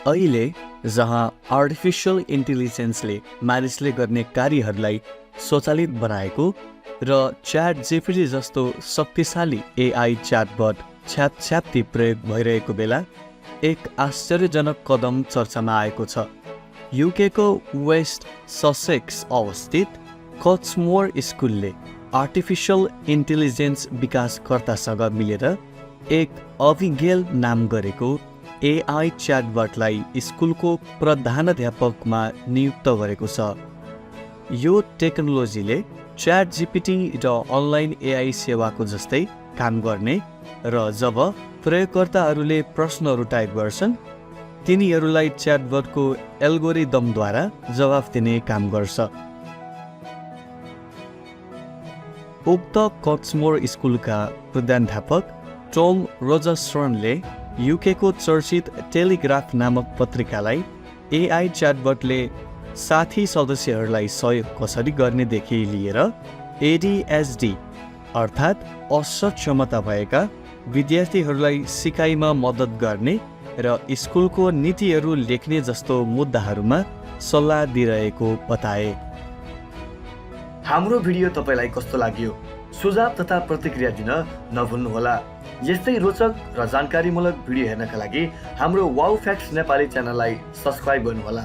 अहिले जहाँ आर्टिफिशियल इन्टेलिजेन्सले मानिसले गर्ने कार्यहरूलाई स्वचालित बनाएको र च्याट जीपीटी जस्तो शक्तिशाली एआई च्याटबट छ्यापछ्याप्ती प्रयोग भइरहेको बेला एक आश्चर्यजनक कदम चर्चामा आएको छ। युकेको वेस्ट ससेक्स अवस्थित कट्समोर स्कुलले आर्टिफिशियल इन्टेलिजेन्स विकासकर्तासँग मिलेर एक अभिगेल नाम गरेको एआई च्याटबटलाई स्कुलको प्रधानाध्यापकमा नियुक्त गरेको छ। यो टेक्नोलोजीले च्याट जीपीटी र अनलाइन एआई सेवाको जस्तै काम गर्ने र जब प्रयोगकर्ताहरूले प्रश्नहरू टाइप गर्छन् तिनीहरूलाई च्याटबटको एल्गोरिदमद्वारा जवाफ दिने काम गर्छ। उक्त कट्समोर स्कुलका प्रधानाध्यापक टम रोजर्सनले युकेको चर्चित टेलिग्राफ नामक पत्रिकालाई एआई च्याटबटले साथी सदस्यहरूलाई सहयोग कसरी गर्नेदेखि लिएर एडीएचडी अर्थात् असक्षमता भएका विद्यार्थीहरूलाई सिकाइमा मद्दत गर्ने र स्कुलको नीतिहरू लेख्ने जस्तो मुद्दाहरूमा सल्लाह दिइरहेको बताए। हाम्रो भिडियो तपाईलाई कस्तो लाग्यो? सुझाव तथा प्रतिक्रिया दिन नभुल्नुहोला। यस्तै रोचक र जानकारीमूलक भिडियो हेर्नका लागि हाम्रो वाउ फ्याक्ट्स नेपाली च्यानललाई सब्स्क्राइब गर्नुहोला।